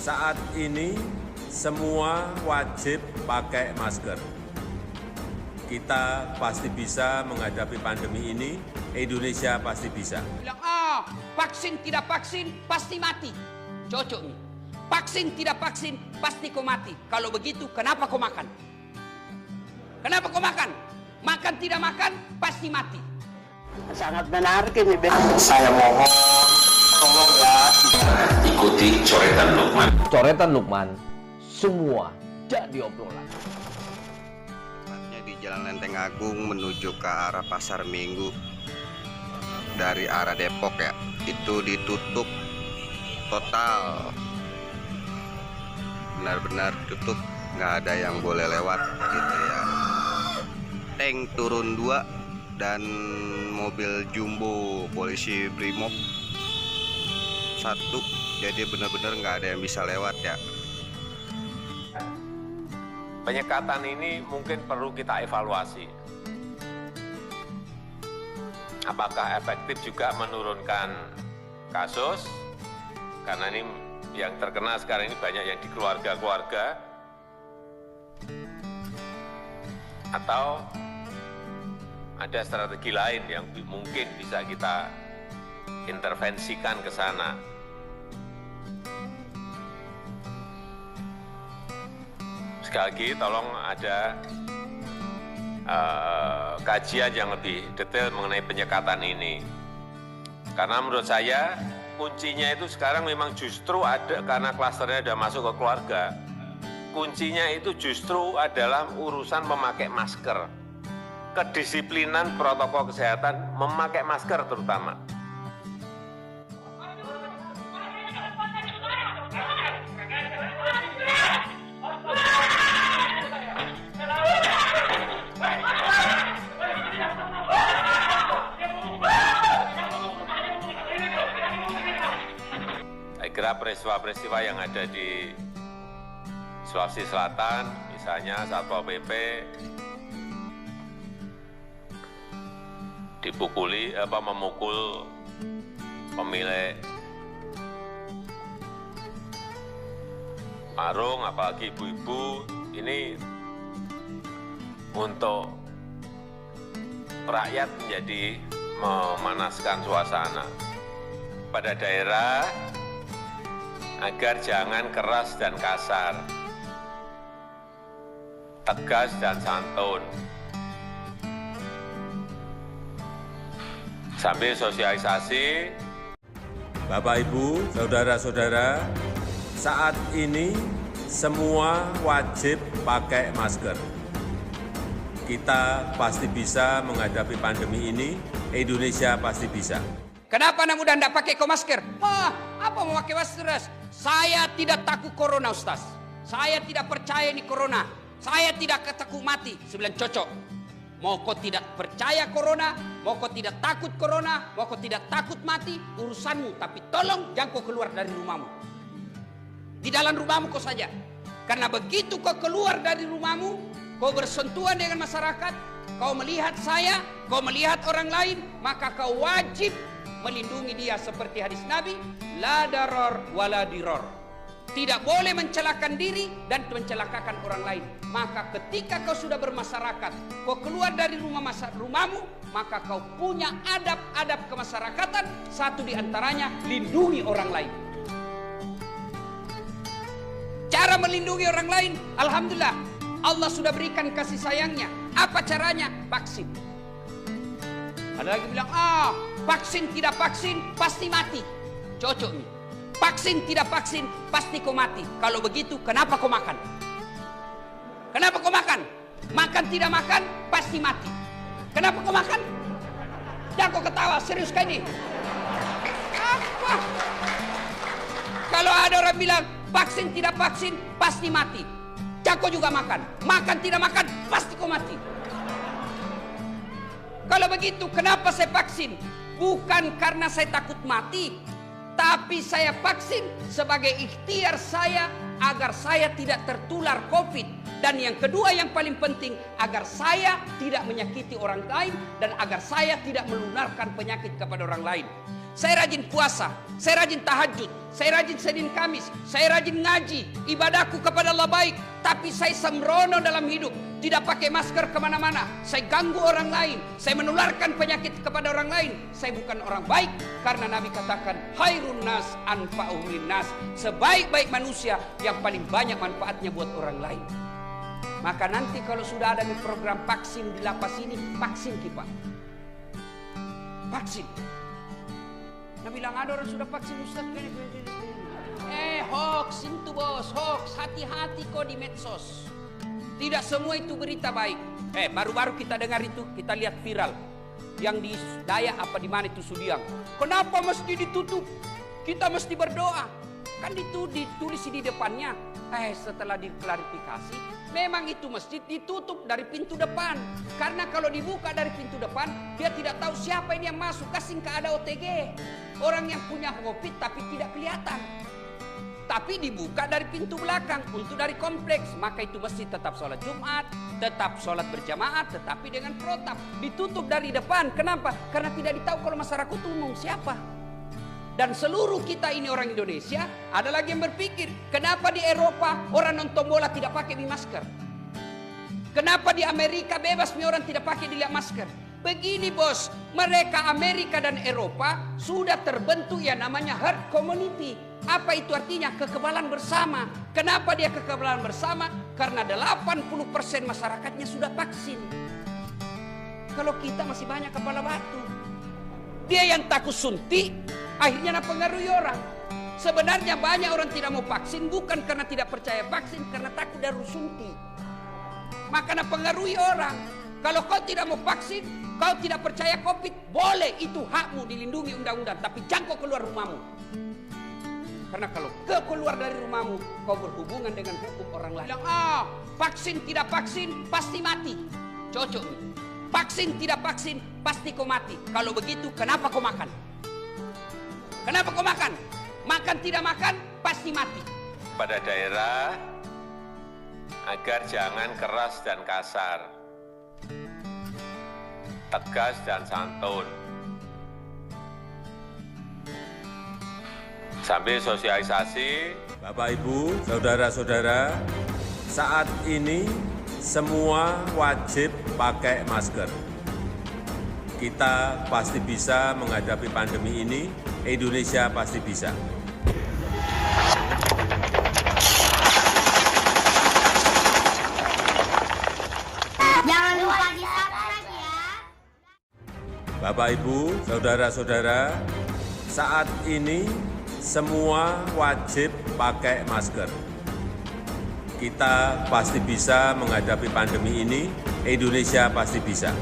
Saat ini semua wajib pakai masker. Kita pasti bisa menghadapi pandemi ini, Indonesia pasti bisa. Bilang, vaksin tidak vaksin pasti mati. Cocok nih. Vaksin tidak vaksin pasti kau mati. Kalau begitu kenapa kau makan? Kenapa kau makan? Makan tidak makan pasti mati. Sangat menarik ini. Saya mohon tolong ya ikuti coretan Lukman. Coretan Lukman, semua jadi obrolan. Di Jalan Lenteng Agung menuju ke arah Pasar Minggu dari arah Depok ya, itu ditutup total, benar-benar tutup, nggak ada yang boleh lewat gitu ya. Tank turun 2 dan mobil jumbo polisi Brimob 1, jadi benar-benar nggak ada yang bisa lewat ya. Penyekatan ini mungkin perlu kita evaluasi. Apakah efektif juga menurunkan kasus? Karena ini yang terkena sekarang ini banyak yang di keluarga-keluarga. Atau ada strategi lain yang mungkin bisa kita intervensikan ke sana. Sekali lagi tolong ada kajian yang lebih detail mengenai penyekatan ini. Karena menurut saya kuncinya itu sekarang memang justru ada karena klasternya sudah masuk ke keluarga. Kuncinya itu justru adalah urusan memakai masker. Kedisiplinan protokol kesehatan memakai masker terutama. Saya kira peristiwa-peristiwa yang ada di Sulawesi Selatan, misalnya Satpol PP memukul pemilik warung, apalagi ibu-ibu, ini untuk rakyat menjadi memanaskan suasana pada daerah agar jangan keras dan kasar, tegas dan santun. Sambil sosialisasi. Bapak, Ibu, saudara-saudara, saat ini semua wajib pakai masker. Kita pasti bisa menghadapi pandemi ini, Indonesia pasti bisa. Kenapa anak muda tidak pakai masker? Apa mau pakai masker? Saya tidak takut corona, Ustaz. Saya tidak percaya ini corona. Saya tidak takut mati. Sebilang cocok. Mau kau tidak percaya corona, mau kau tidak takut corona, mau kau tidak takut mati, urusanmu. Tapi tolong jangan kau keluar dari rumahmu. Di dalam rumahmu kau saja. Karena begitu kau keluar dari rumahmu, kau bersentuhan dengan masyarakat, kau melihat saya, kau melihat orang lain, maka kau wajib melindungi dia seperti hadis Nabi, la daror wala diror. Tidak boleh mencelakan diri dan mencelakakan orang lain. Maka ketika kau sudah bermasyarakat, kau keluar dari rumahmu, maka kau punya adab-adab kemasyarakatan. Satu di antaranya, lindungi orang lain. Cara melindungi orang lain, alhamdulillah, Allah sudah berikan kasih sayangnya. Apa caranya? Vaksin. Ada lagi bilang, vaksin tidak vaksin pasti mati. Cocok nih. Vaksin tidak vaksin pasti kau mati. Kalau begitu kenapa kau makan? Kenapa kau makan? Makan tidak makan pasti mati. Kenapa kau makan? Jangan kau ketawa, serius kan ini? Apa? Kalau ada orang bilang vaksin tidak vaksin pasti mati, jangan kau juga makan. Makan tidak makan pasti kau mati. Kalau begitu kenapa saya vaksin? Bukan karena saya takut mati, tapi saya vaksin sebagai ikhtiar saya agar saya tidak tertular COVID. Dan yang kedua yang paling penting, agar saya tidak menyakiti orang lain dan agar saya tidak menularkan penyakit kepada orang lain. Saya rajin puasa, saya rajin tahajud, saya rajin Senin Kamis, saya rajin ngaji, ibadahku kepada Allah baik. Tapi saya sembrono dalam hidup, tidak pakai masker kemana-mana. Saya ganggu orang lain, saya menularkan penyakit kepada orang lain. Saya bukan orang baik, karena Nabi katakan, khairun nas anfa'uhum linnas. Sebaik-baik manusia yang paling banyak manfaatnya buat orang lain. Maka nanti kalau sudah ada program vaksin di lapas ini, vaksin kita. Vaksin. Nah bilang ada orang sudah vaksin Ustaz. Hoax itu bos, hoax. Hati-hati kok di medsos. Tidak semua itu berita baik. Baru-baru kita dengar itu, kita lihat viral. Yang di Dayak apa di mana itu Sudiang. Kenapa mesti ditutup? Kita mesti berdoa. Kan ditulis di depannya. Setelah diklarifikasi, memang itu masjid ditutup dari pintu depan. Karena kalau dibuka dari pintu depan, dia tidak tahu siapa ini yang masuk. Kasih ke ada OTG. Orang yang punya COVID tapi tidak kelihatan. Tapi dibuka dari pintu belakang untuk dari kompleks. Maka itu masjid tetap sholat Jumat, tetap sholat berjamaah, tetapi dengan protap. Ditutup dari depan. Kenapa? Karena tidak ditahu kalau masyarakat umum siapa. Dan seluruh kita ini orang Indonesia, ada lagi yang berpikir, kenapa di Eropa orang nonton bola tidak pakai masker? Kenapa di Amerika bebas orang tidak pakai masker? Begini bos, mereka Amerika dan Eropa sudah terbentuk yang namanya herd community. Apa itu artinya? Kekebalan bersama. Kenapa dia kekebalan bersama? Karena 80% masyarakatnya sudah vaksin. Kalau kita masih banyak kepala batu. Dia yang takut suntik, akhirnya mempengaruhi orang. Sebenarnya banyak orang tidak mau vaksin bukan karena tidak percaya vaksin, karena takut dari suntik. Maka mempengaruhi orang. Kalau kau tidak mau vaksin, kau tidak percaya COVID, boleh, itu hakmu, dilindungi undang-undang. Tapi jangan kau keluar rumahmu. Karena kalau kau keluar dari rumahmu, kau berhubungan dengan hukum orang lain. Bilang, vaksin tidak vaksin pasti mati. Cocok nih. Vaksin tidak vaksin pasti kau mati. Kalau begitu kenapa kau makan? Kenapa kau makan? Makan tidak makan pasti mati. Pada daerah agar jangan keras dan kasar, tegas dan santun. Sambil sosialisasi. Bapak, Ibu, saudara-saudara, saat ini semua wajib pakai masker. Kita pasti bisa menghadapi pandemi ini, Indonesia pasti bisa. Jangan lupa di-subscribe ya. Bapak, Ibu, saudara-saudara, saat ini semua wajib pakai masker. Kita pasti bisa menghadapi pandemi ini, Indonesia pasti bisa.